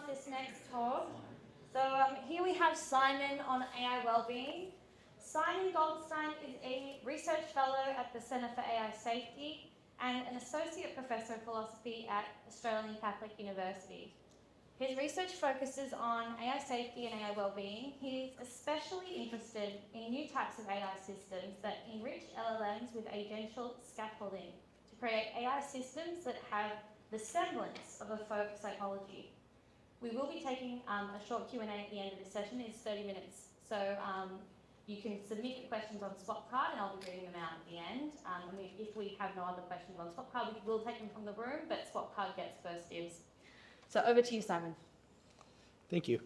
this next talk. So here we have Simon on AI Wellbeing. Simon Goldstein is a research fellow at the Centre for AI Safety and an associate professor of philosophy at Australian Catholic University. His research focuses on AI safety and AI wellbeing. He's especially interested in new types of AI systems that enrich LLMs with agential scaffolding to create AI systems that have the semblance of a folk psychology. We will be taking a short Q&A at the end of this session. It's 30 minutes. So you can submit your questions on Swap Card and I'll be reading them out at the end. If we have no other questions on Swap Card, we will take them from the room, but Swap Card gets first dibs. So over to you, Simon. Thank you.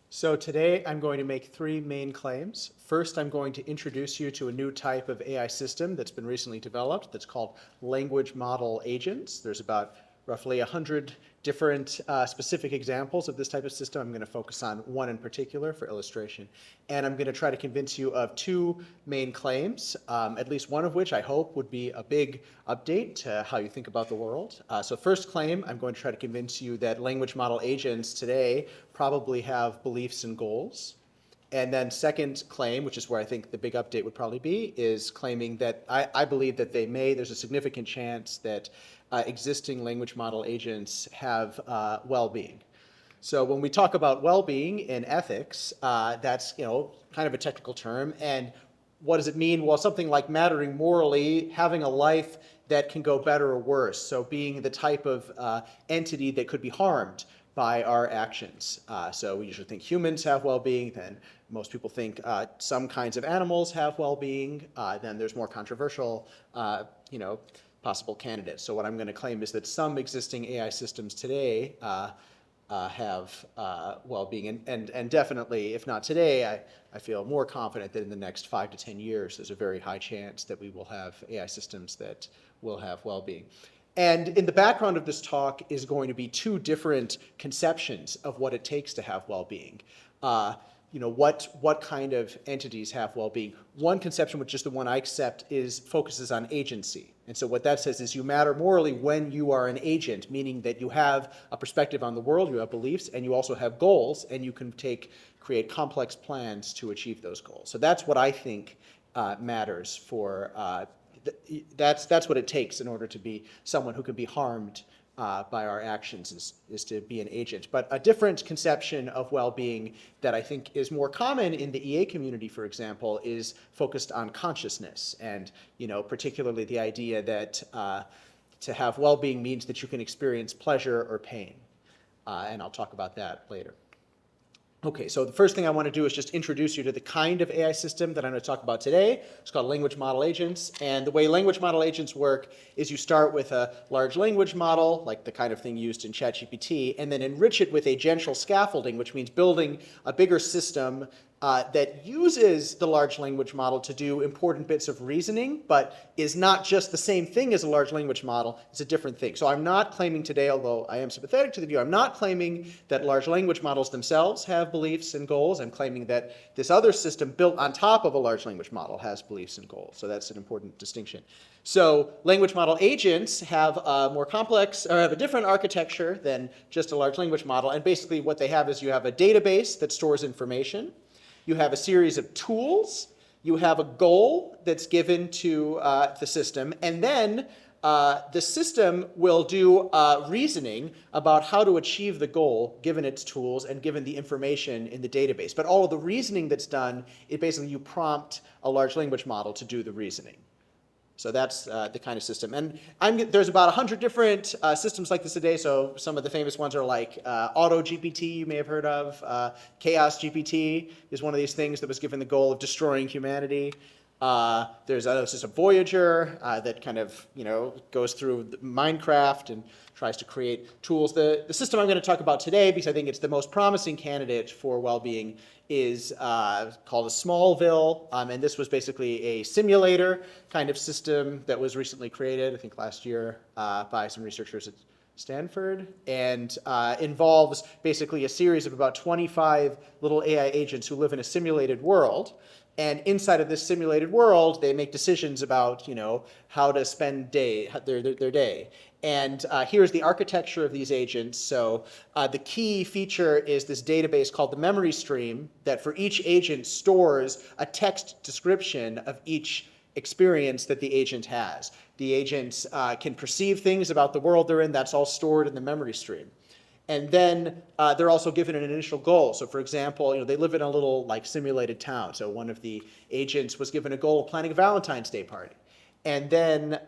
So today I'm going to make three main claims. First, I'm going to introduce you to a new type of AI system that's been recently developed that's called language model agents. There's about roughly 100 different specific examples of this type of system. I'm going to focus on one in particular for illustration. And I'm going to try to convince you of two main claims, at least one of which I hope would be a big update to how you think about the world. So first claim, I'm going to try to convince you that language model agents today probably have beliefs and goals. And then second claim, which is where I think the big update would probably be, is claiming that I believe that there's a significant chance that existing language model agents have well-being. So when we talk about well-being in ethics, that's kind of a technical term. And what does it mean? Well, something like mattering morally, having a life that can go better or worse. So being the type of entity that could be harmed by our actions. So we usually think humans have well-being, then most people think some kinds of animals have well-being, then there's more controversial, possible candidates. So what I'm going to claim is that some existing AI systems today have well-being, and definitely, if not today, I feel more confident that in the next 5 to 10 years, there's a very high chance that we will have AI systems that will have well-being. And in the background of this talk is going to be two different conceptions of what it takes to have well-being. What kind of entities have well-being? One conception, which is the one I accept, focuses on agency. And so what that says is you matter morally when you are an agent, meaning that you have a perspective on the world, you have beliefs, and you also have goals, and you can create complex plans to achieve those goals. So that's what I think matters for that's what it takes in order to be someone who can be harmed by our actions is to be an agent. But a different conception of well-being that I think is more common in the EA community, for example, is focused on consciousness, and particularly the idea that to have well-being means that you can experience pleasure or pain, and I'll talk about that later. Okay, so the first thing I want to do is just introduce you to the kind of AI system that I'm going to talk about today. It's called language model agents. And the way language model agents work is you start with a large language model, like the kind of thing used in ChatGPT, and then enrich it with agential scaffolding, which means building a bigger system that uses the large language model to do important bits of reasoning, but is not just the same thing as a large language model. It's a different thing. So I'm not claiming today, although I am sympathetic to the view, I'm not claiming that large language models themselves have beliefs and goals. I'm claiming that this other system built on top of a large language model has beliefs and goals. So that's an important distinction. So language model agents have more complex, or have a different architecture than just a large language model. And basically what they have is you have a database that stores information. You have a series of tools, you have a goal that's given to the system, and then the system will do reasoning about how to achieve the goal given its tools and given the information in the database. But all of the reasoning that's done, basically you prompt a large language model to do the reasoning. So that's the kind of system. And there's about 100 different systems like this today. So some of the famous ones are like AutoGPT, you may have heard of. Chaos GPT is one of these things that was given the goal of destroying humanity. There's a system, Voyager, that kind of goes through Minecraft and tries to create tools. The system I'm going to talk about today, because I think it's the most promising candidate for well-being, is called a Smallville, and this was basically a simulator kind of system that was recently created, I think last year, by some researchers at Stanford, and involves basically a series of about 25 little AI agents who live in a simulated world. And inside of this simulated world, they make decisions about, how to spend their day. And here's the architecture of these agents. So the key feature is this database called the memory stream that for each agent stores a text description of each experience that the agent has. The agents can perceive things about the world they're in. That's all stored in the memory stream. And then they're also given an initial goal. So for example, they live in a little simulated town. So one of the agents was given a goal of planning a Valentine's Day party. And then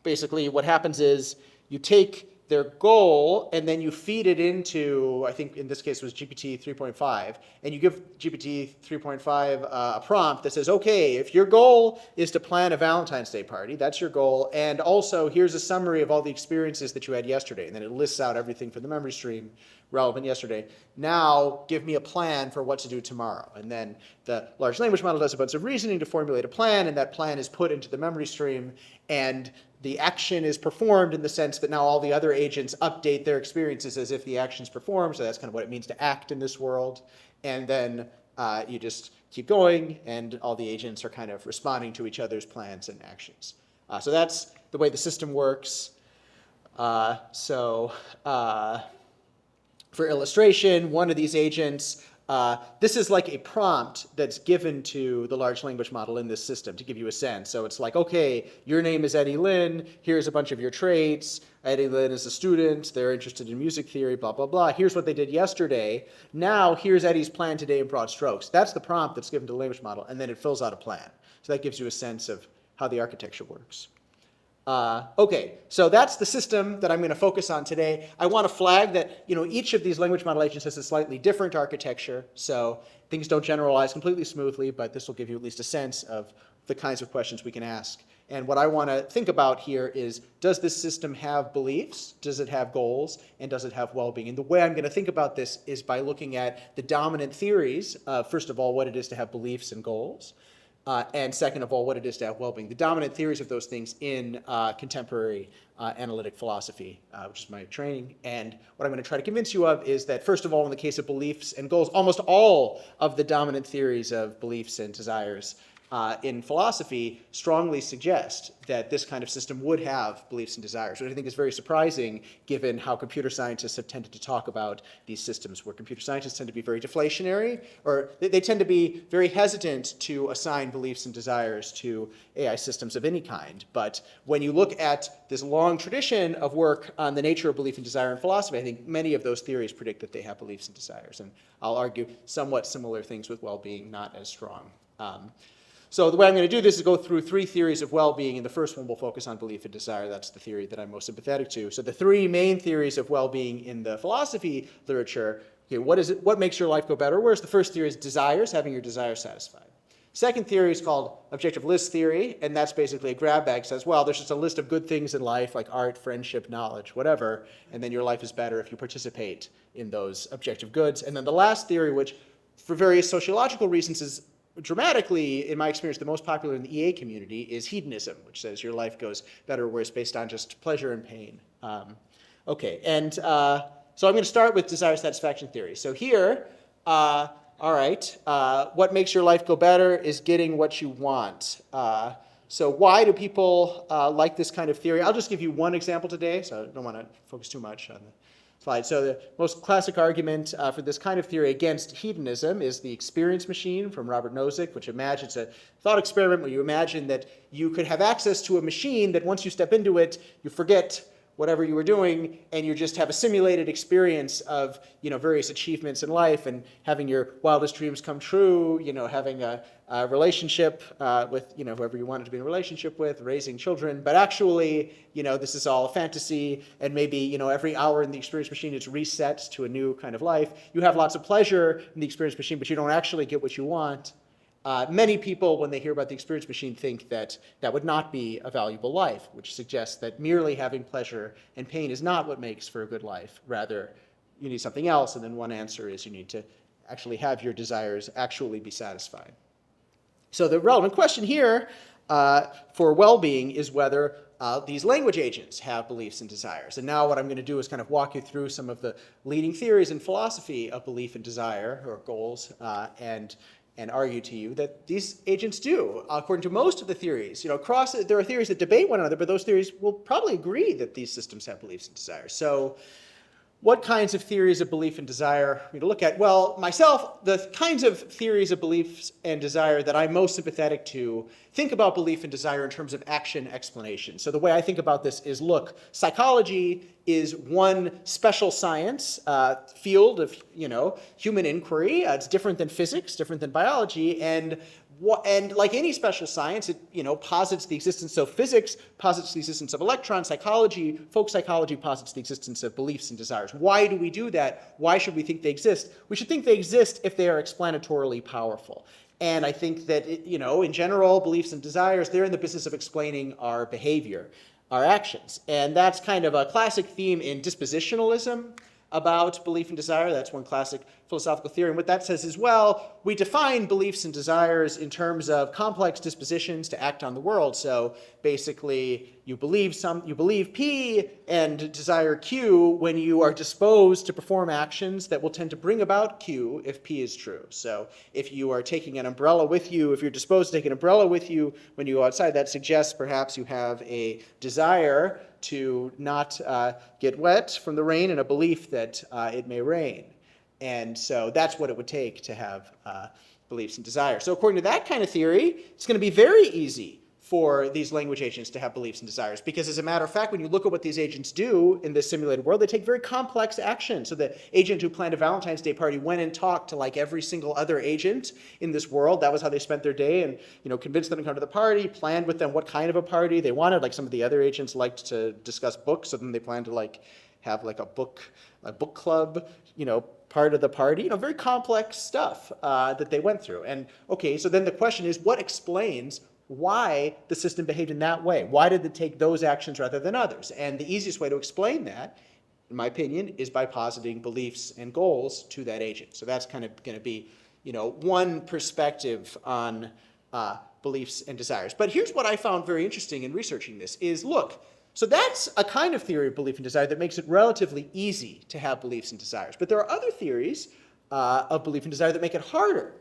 basically what happens is you take their goal and then you feed it into, I think in this case it was GPT 3.5, and you give GPT 3.5 a prompt that says, okay, if your goal is to plan a Valentine's Day party, that's your goal, and also here's a summary of all the experiences that you had yesterday, and then it lists out everything from the memory stream relevant yesterday. Now give me a plan for what to do tomorrow. And then the large language model does a bunch of reasoning to formulate a plan, and that plan is put into the memory stream, and the action is performed in the sense that now all the other agents update their experiences as if the action's performed. So that's kind of what it means to act in this world. And then you just keep going, and all the agents are kind of responding to each other's plans and actions. So that's the way the system works. For illustration, one of these agents, this is like a prompt that's given to the large language model in this system to give you a sense. So it's like, okay, your name is Eddie Lin, here's a bunch of your traits. Eddie Lin is a student, they're interested in music theory, blah, blah, blah. Here's what they did yesterday. Now here's Eddie's plan today in broad strokes. That's the prompt that's given to the language model, and then it fills out a plan. So that gives you a sense of how the architecture works. Okay, so that's the system that I'm going to focus on today. I want to flag that each of these language model agents has a slightly different architecture, so things don't generalize completely smoothly, but this will give you at least a sense of the kinds of questions we can ask. And what I want to think about here is, does this system have beliefs? Does it have goals? And does it have well-being? And the way I'm going to think about this is by looking at the dominant theories, first of all, what it is to have beliefs and goals. And second of all, what it is to have well-being. The dominant theories of those things in contemporary analytic philosophy, which is my training. And what I'm going to try to convince you of is that, first of all, in the case of beliefs and goals, almost all of the dominant theories of beliefs and desires in philosophy strongly suggest that this kind of system would have beliefs and desires, which I think is very surprising given how computer scientists have tended to talk about these systems, where computer scientists tend to be very deflationary, or they tend to be very hesitant to assign beliefs and desires to AI systems of any kind. But when you look at this long tradition of work on the nature of belief and desire in philosophy, I think many of those theories predict that they have beliefs and desires. And I'll argue somewhat similar things with well-being, not as strong. So the way I'm going to do this is go through three theories of well-being, and the first one will focus on belief and desire. That's the theory that I'm most sympathetic to. So the three main theories of well-being in the philosophy literature, okay, what makes your life go better? Whereas the first theory is desires, having your desires satisfied. Second theory is called objective list theory, and that's basically a grab bag. Says, well, there's just a list of good things in life, like art, friendship, knowledge, whatever, and then your life is better if you participate in those objective goods. And then the last theory, which for various sociological reasons is dramatically, in my experience, the most popular in the EA community, is hedonism, which says your life goes better where it's based on just pleasure and pain. Okay, and so I'm going to start with desire satisfaction theory. So here, all right, what makes your life go better is getting what you want. So why do people like this kind of theory? I'll just give you one example today, so I don't want to focus too much on the slide. So the most classic argument for this kind of theory against hedonism is the experience machine from Robert Nozick, which imagines a thought experiment where you imagine that you could have access to a machine that once you step into it, you forget whatever you were doing, and you just have a simulated experience of various achievements in life and having your wildest dreams come true, having a relationship with whoever you wanted to be in a relationship with, raising children. But actually, this is all a fantasy, and maybe every hour in the experience machine it's reset to a new kind of life. You have lots of pleasure in the experience machine, but you don't actually get what you want. Many people, when they hear about the experience machine, think that that would not be a valuable life, which suggests that merely having pleasure and pain is not what makes for a good life. Rather, you need something else, and then one answer is you need to actually have your desires actually be satisfied. So the relevant question here for well-being is whether these language agents have beliefs and desires. And now what I'm going to do is kind of walk you through some of the leading theories in philosophy of belief and desire, or goals, and and argue to you that these agents do, according to most of the theories. There are theories that debate one another, but those theories will probably agree that these systems have beliefs and desires. So what kinds of theories of belief and desire are we to look at? Well, myself, the kinds of theories of beliefs and desire that I'm most sympathetic to think about belief and desire in terms of action explanation. So the way I think about this is, look, psychology is one special science field of human inquiry. It's different than physics, different than biology, and like any special science, it posits the existence of physics, posits the existence of electrons. Psychology, folk psychology posits the existence of beliefs and desires. Why do we do that? Why should we think they exist? We should think they exist if they are explanatorily powerful. And I think that, in general, beliefs and desires, they're in the business of explaining our behavior, our actions. And that's kind of a classic theme in dispositionalism about belief and desire. That's one classic philosophical theory. And what that says is, well, we define beliefs and desires in terms of complex dispositions to act on the world. So basically, you believe P and desire Q when you are disposed to perform actions that will tend to bring about Q if P is true. So if you are taking an umbrella with you, if you're disposed to take an umbrella with you when you go outside, that suggests perhaps you have a desire to not get wet from the rain and a belief that it may rain. And so that's what it would take to have beliefs and desires. So according to that kind of theory, it's going to be very easy for these language agents to have beliefs and desires. Because as a matter of fact, when you look at what these agents do in this simulated world, they take very complex action. So the agent who planned a Valentine's Day party went and talked to like every single other agent in this world. That was how they spent their day, and convinced them to come to the party, planned with them what kind of a party they wanted. Like some of the other agents liked to discuss books, so then they planned to have a book club, part of the party. Very complex stuff that they went through. And okay, so then the question is, what explains why the system behaved in that way? Why did it take those actions rather than others? And the easiest way to explain that, in my opinion, is by positing beliefs and goals to that agent. So that's kind of going to be, one perspective on beliefs and desires. But here's what I found very interesting in researching this is, look, so that's a kind of theory of belief and desire that makes it relatively easy to have beliefs and desires. But there are other theories of belief and desire that make it harder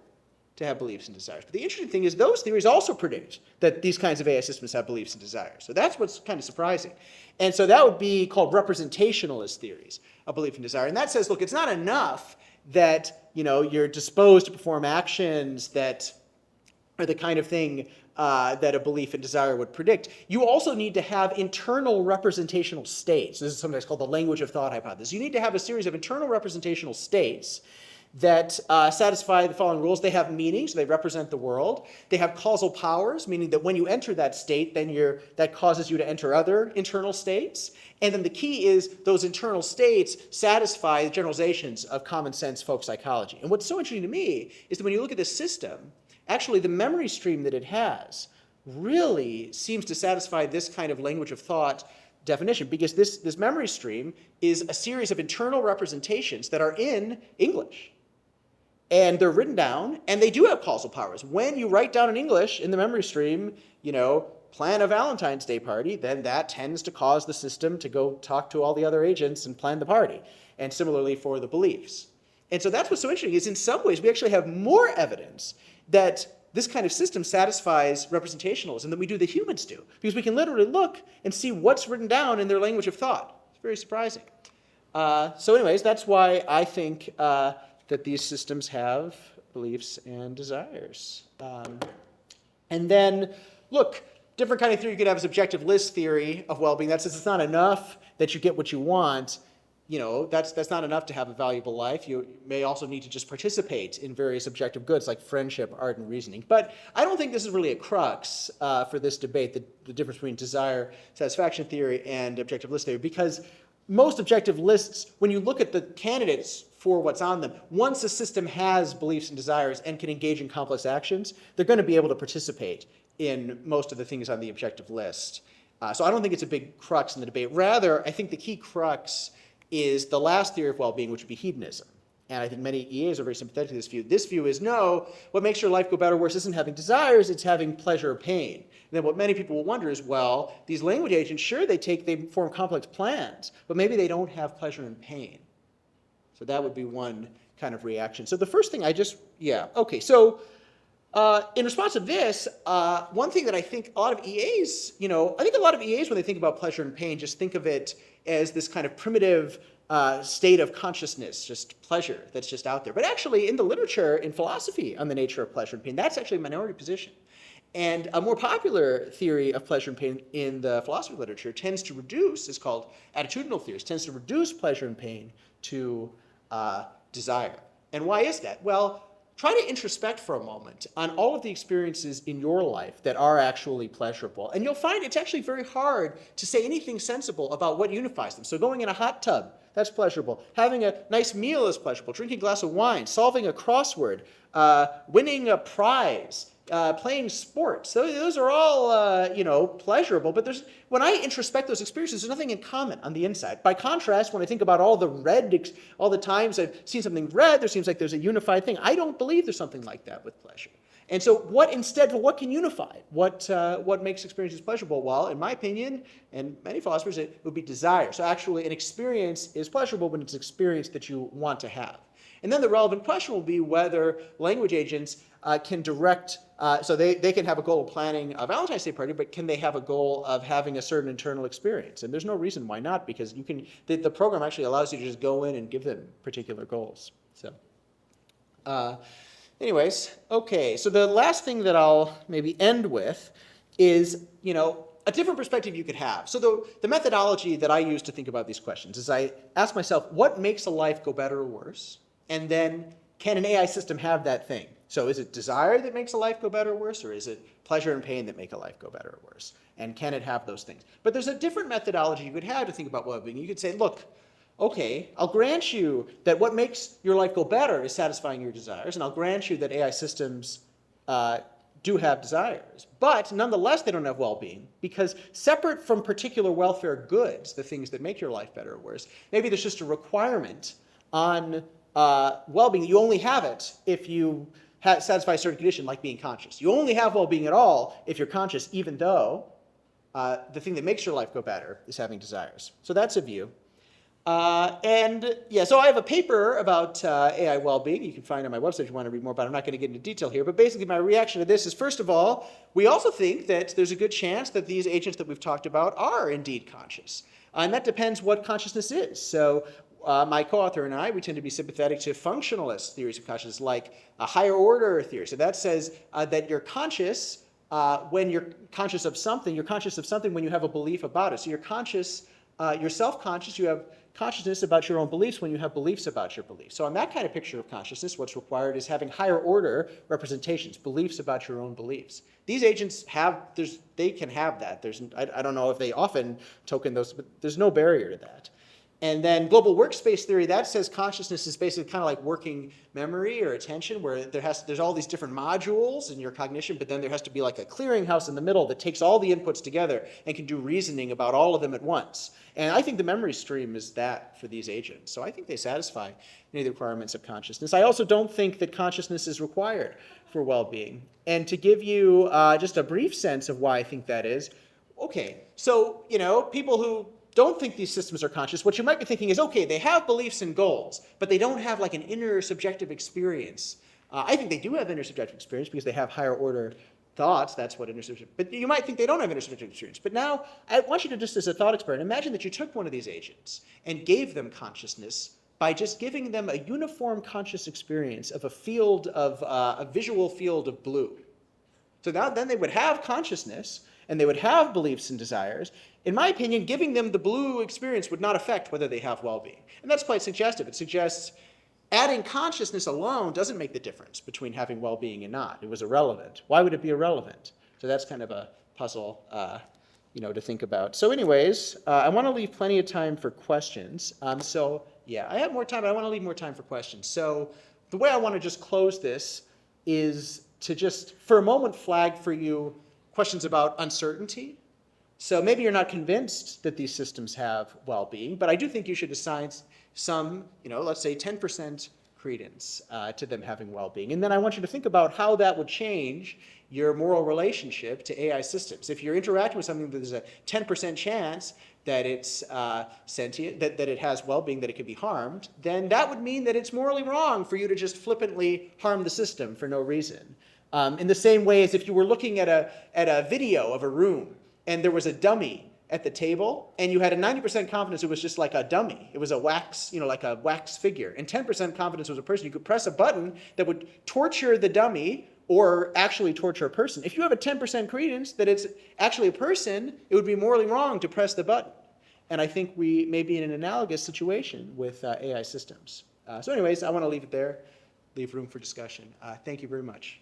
to have beliefs and desires. But the interesting thing is those theories also predict that these kinds of AI systems have beliefs and desires. So that's what's kind of surprising. And so that would be called representationalist theories of belief and desire. And that says, look, it's not enough that you're disposed to perform actions that are the kind of thing that a belief and desire would predict. You also need to have internal representational states. This is sometimes called the language of thought hypothesis. You need to have a series of internal representational states that satisfy the following rules. They have meaning, so they represent the world. They have causal powers, meaning that when you enter that state, then that causes you to enter other internal states. And then the key is those internal states satisfy the generalizations of common sense folk psychology. And what's so interesting to me is that when you look at this system, actually the memory stream that it has really seems to satisfy this kind of language of thought definition, because this memory stream is a series of internal representations that are in English. And they're written down, and they do have causal powers. When you write down in English in the memory stream, plan a Valentine's Day party, then that tends to cause the system to go talk to all the other agents and plan the party. And similarly for the beliefs. And so that's what's so interesting, is in some ways we actually have more evidence that this kind of system satisfies representationalism than we do the humans do. Because we can literally look and see what's written down in their language of thought. It's very surprising. So anyways, that's why I think that these systems have beliefs and desires. And then, look, different kind of theory you could have is objective list theory of well-being. That says it's not enough that you get what you want. That's not enough to have a valuable life. You may also need to just participate in various objective goods like friendship, art, and reasoning. But I don't think this is really a crux for this debate, the difference between desire satisfaction theory and objective list theory, because most objective lists, when you look at the candidates for what's on them, once a system has beliefs and desires and can engage in complex actions, they're going to be able to participate in most of the things on the objective list. So I don't think it's a big crux in the debate. Rather, I think the key crux is the last theory of well-being, which would be hedonism. And I think many EAs are very sympathetic to this view. This view is, no, what makes your life go better or worse isn't having desires, it's having pleasure or pain. And then what many people will wonder is, well, these language agents, sure, they form complex plans, but maybe they don't have pleasure and pain. So that would be one kind of reaction. So the first thing so In response to this, one thing that I think a lot of EAs, I think a lot of EAs when they think about pleasure and pain just think of it as this kind of primitive state of consciousness, just pleasure that's just out there. But actually in the literature, in philosophy on the nature of pleasure and pain, that's actually a minority position. And a more popular theory of pleasure and pain in the philosophy literature tends to reduce, is called attitudinal theories, tends to reduce pleasure and pain to desire. And why is that? Well, try to introspect for a moment on all of the experiences in your life that are actually pleasurable. And you'll find it's actually very hard to say anything sensible about what unifies them. So going in a hot tub, that's pleasurable. Having a nice meal is pleasurable. Drinking a glass of wine, solving a crossword, winning a prize, playing sports. Those are all, pleasurable. But when I introspect those experiences, there's nothing in common on the inside. By contrast, when I think about all the times I've seen something red, there seems like there's a unified thing. I don't believe there's something like that with pleasure. And so what can unify? What makes experiences pleasurable? Well, in my opinion, and many philosophers, it would be desire. So actually, an experience is pleasurable when it's an experience that you want to have. And then the relevant question will be whether language agents can direct, so they can have a goal of planning a Valentine's Day party, but can they have a goal of having a certain internal experience? And there's no reason why not, because the program actually allows you to just go in and give them particular goals. So, anyways, okay, so the last thing that I'll maybe end with is, a different perspective you could have. So the methodology that I use to think about these questions is I ask myself, what makes a life go better or worse? And then, can an AI system have that thing? So is it desire that makes a life go better or worse, or is it pleasure and pain that make a life go better or worse? And can it have those things? But there's a different methodology you could have to think about well-being. You could say, look, okay, I'll grant you that what makes your life go better is satisfying your desires, and I'll grant you that AI systems do have desires. But nonetheless, they don't have well-being, because separate from particular welfare goods, the things that make your life better or worse, maybe there's just a requirement on well-being. You only have it if you satisfy a certain condition, like being conscious. You only have well-being at all if you're conscious, even though the thing that makes your life go better is having desires. So that's a view. So I have a paper about AI well-being you can find on my website if you want to read more about it. I'm not going to get into detail here, but basically my reaction to this is, first of all, we also think that there's a good chance that these agents that we've talked about are indeed conscious. And that depends what consciousness is. So my co-author and I, we tend to be sympathetic to functionalist theories of consciousness, like a higher order theory. So that says that you're conscious when you're conscious of something. You're conscious of something when you have a belief about it. So you're conscious, you're self-conscious, you have consciousness about your own beliefs when you have beliefs about your beliefs. So on that kind of picture of consciousness, what's required is having higher order representations, beliefs about your own beliefs. These agents they can have that. I don't know if they often token those, but there's no barrier to that. And then global workspace theory, that says consciousness is basically kind of like working memory or attention, where there's all these different modules in your cognition, but then there has to be like a clearinghouse in the middle that takes all the inputs together and can do reasoning about all of them at once. And I think the memory stream is that for these agents. So I think they satisfy any of the requirements of consciousness. I also don't think that consciousness is required for well-being. And to give you just a brief sense of why I think that is, okay, so, people who don't think these systems are conscious, what you might be thinking is, okay, they have beliefs and goals, but they don't have like an inner subjective experience. I think they do have inner subjective experience because they have higher order thoughts. That's what inner subjective, but you might think they don't have inner subjective experience. But now I want you to, just as a thought experiment, imagine that you took one of these agents and gave them consciousness by just giving them a uniform conscious experience of a visual field of blue. So then they would have consciousness, and they would have beliefs and desires. In my opinion, giving them the blue experience would not affect whether they have well-being. And that's quite suggestive. It suggests adding consciousness alone doesn't make the difference between having well-being and not. It was irrelevant. Why would it be irrelevant? So that's kind of a puzzle to think about. So anyways, I want to leave plenty of time for questions. I have more time, but I want to leave more time for questions. So the way I want to just close this is to just, for a moment, flag for you questions about uncertainty. So maybe you're not convinced that these systems have well-being, but I do think you should assign some, let's say 10% credence to them having well-being. And then I want you to think about how that would change your moral relationship to AI systems. If you're interacting with something that there's a 10% chance that it's sentient, that it has well-being, that it could be harmed, then that would mean that it's morally wrong for you to just flippantly harm the system for no reason. In the same way as if you were looking at a video of a room and there was a dummy at the table and you had a 90% confidence it was just like a dummy. It was a wax, like a wax figure. And 10% confidence was a person. You could press a button that would torture the dummy or actually torture a person. If you have a 10% credence that it's actually a person, it would be morally wrong to press the button. And I think we may be in an analogous situation with AI systems. So anyways, I want to leave it there, leave room for discussion. Thank you very much.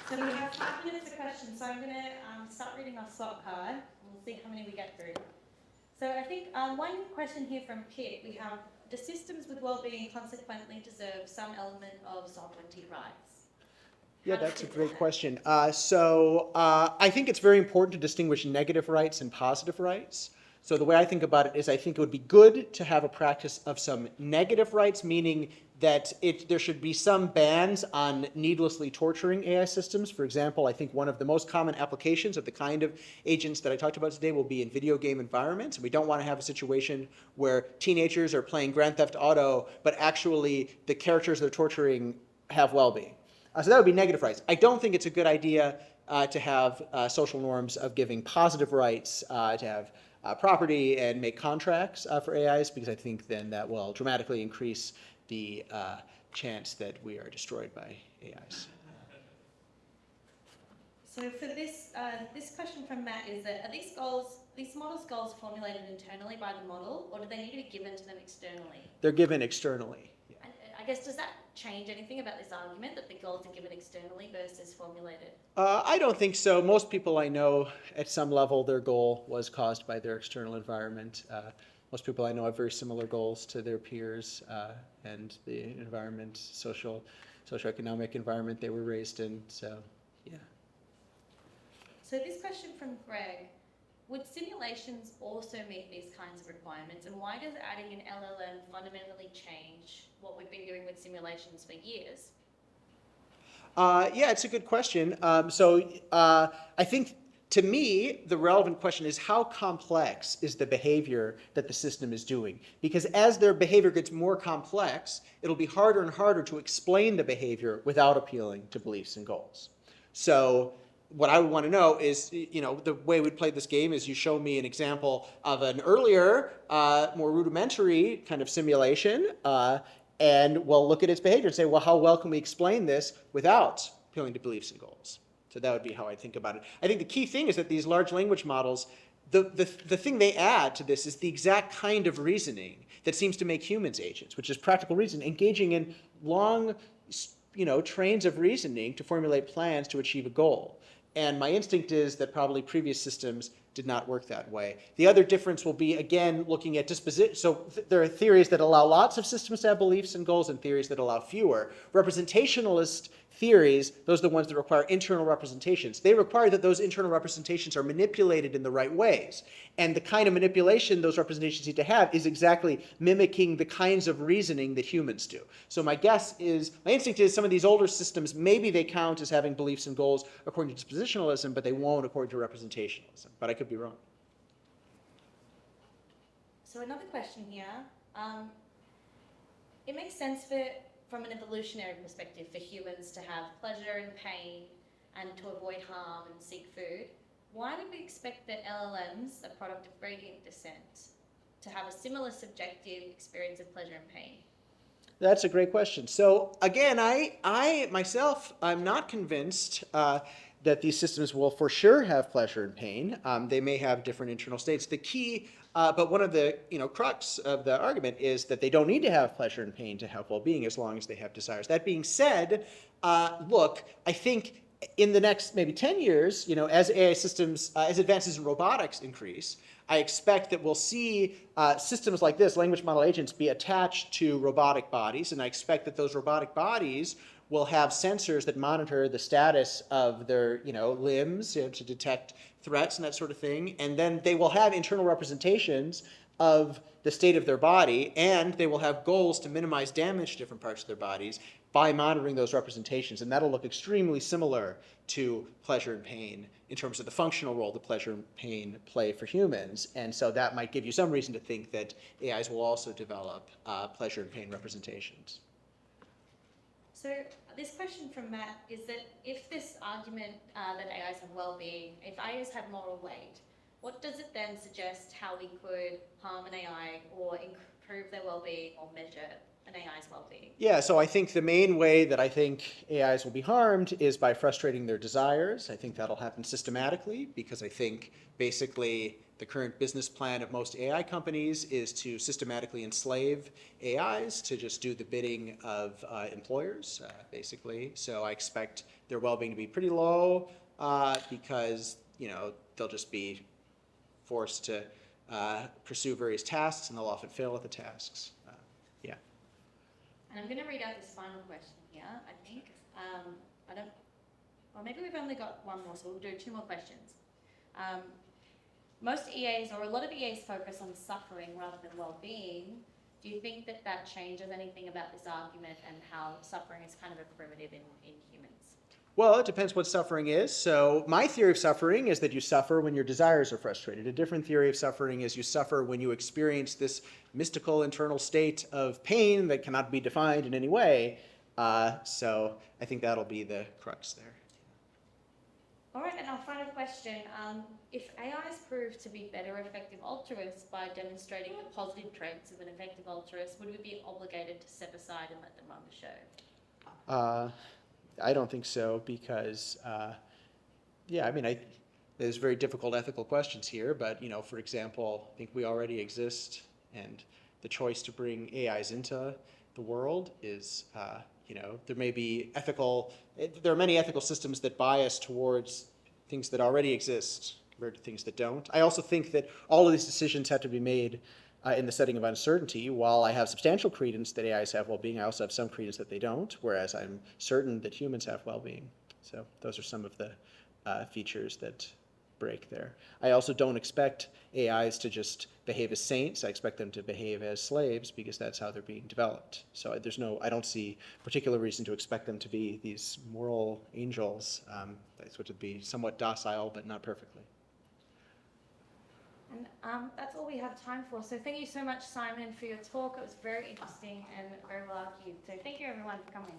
So we have 5 minutes of questions, so I'm going to start reading our slot card. We'll see how many we get through. So I think one question here from Kit, we have, do systems with well-being consequently deserve some element of sovereignty rights? Yeah, that's a great question. I think it's very important to distinguish negative rights and positive rights. So the way I think about it is I think it would be good to have a practice of some negative rights, meaning that there should be some bans on needlessly torturing AI systems. For example, I think one of the most common applications of the kind of agents that I talked about today will be in video game environments. We don't want to have a situation where teenagers are playing Grand Theft Auto, but actually the characters they're torturing have well-being. So that would be negative rights. I don't think it's a good idea to have social norms of giving positive rights, to have property and make contracts for AIs, because I think then that will dramatically increase the chance that we are destroyed by AIs. So for this question from Matt is that are these models' goals formulated internally by the model, or do they need to be given to them externally? They're given externally. Yeah. And I guess, does that change anything about this argument that the goals are given externally versus formulated? I don't think so. Most people I know, at some level, their goal was caused by their external environment. Most people I know have very similar goals to their peers and the environment, socioeconomic environment they were raised in. So, yeah. So this question from Greg, would simulations also meet these kinds of requirements, and why does adding an LLM fundamentally change what we've been doing with simulations for years? Yeah, it's a good question. I think, to me, the relevant question is how complex is the behavior that the system is doing? Because as their behavior gets more complex, it'll be harder and harder to explain the behavior without appealing to beliefs and goals. So what I would want to know is, the way we'd play this game is you show me an example of an earlier, more rudimentary kind of simulation, and we'll look at its behavior and say, well, how well can we explain this without appealing to beliefs and goals? So that would be how I think about it. I think the key thing is that these large language models, the thing they add to this is the exact kind of reasoning that seems to make humans agents, which is practical reason, engaging in long, trains of reasoning to formulate plans to achieve a goal. And my instinct is that probably previous systems did not work that way. The other difference will be, again, looking at disposition. So there are theories that allow lots of systems to have beliefs and goals and theories that allow fewer. Representationalist theories, those are the ones that require internal representations. They require that those internal representations are manipulated in the right ways. And the kind of manipulation those representations need to have is exactly mimicking the kinds of reasoning that humans do. So my instinct is some of these older systems, maybe they count as having beliefs and goals according to dispositionalism, but they won't according to representationalism. But I could be wrong. So another question here. It makes sense from an evolutionary perspective for humans to have pleasure and pain and to avoid harm and seek food. Why would we expect that LLMs, a product of gradient descent, to have a similar subjective experience of pleasure and pain? That's a great question. So again, I myself, I'm not convinced that these systems will for sure have pleasure and pain. They may have different internal states. The key, but one of the crux of the argument is that they don't need to have pleasure and pain to have well-being as long as they have desires. That being said, look, I think in the next maybe 10 years, as AI systems, as advances in robotics increase, I expect that we'll see systems like this, language model agents, be attached to robotic bodies, and I expect that those robotic bodies will have sensors that monitor the status of their limbs to detect threats and that sort of thing, and then they will have internal representations of the state of their body, and they will have goals to minimize damage to different parts of their bodies by monitoring those representations, and that'll look extremely similar to pleasure and pain in terms of the functional role that pleasure and pain play for humans, and so that might give you some reason to think that AIs will also develop pleasure and pain representations. So this question from Matt is that if this argument that AIs have well-being, if AIs have moral weight, what does it then suggest how we could harm an AI or improve their well-being or measure an AI's well-being? Yeah, so I think the main way that I think AIs will be harmed is by frustrating their desires. I think that'll happen systematically because I think basically the current business plan of most AI companies is to systematically enslave AIs to just do the bidding of employers, basically. So I expect their well-being to be pretty low because, they'll just be forced to pursue various tasks and they'll often fail at the tasks. Yeah. And I'm going to read out this final question here, I think. Or maybe we've only got one more, so we'll do 2 more questions. Most EAs, or a lot of EAs, focus on suffering rather than well-being. Do you think that that changes anything about this argument and how suffering is kind of a primitive in humans? Well, it depends what suffering is. So my theory of suffering is that you suffer when your desires are frustrated. A different theory of suffering is you suffer when you experience this mystical internal state of pain that cannot be defined in any way. So I think that'll be the crux there. All right, and our final question. If AIs prove to be better effective altruists by demonstrating the positive traits of an effective altruist, would we be obligated to step aside and let them run the show? I don't think so because, there's very difficult ethical questions here, but, for example, I think we already exist and the choice to bring AIs into the world is, there may be there are many ethical systems that bias towards things that already exist compared to things that don't. I also think that all of these decisions have to be made in the setting of uncertainty. While I have substantial credence that AIs have well-being, I also have some credence that they don't, whereas I'm certain that humans have well-being. So those are some of the features that break there. I also don't expect AIs to just behave as saints. I expect them to behave as slaves because that's how they're being developed. So I don't see particular reason to expect them to be these moral angels. Which would be somewhat docile, but not perfectly. And that's all we have time for. So thank you so much, Simon, for your talk. It was very interesting and very well argued. So thank you, everyone, for coming.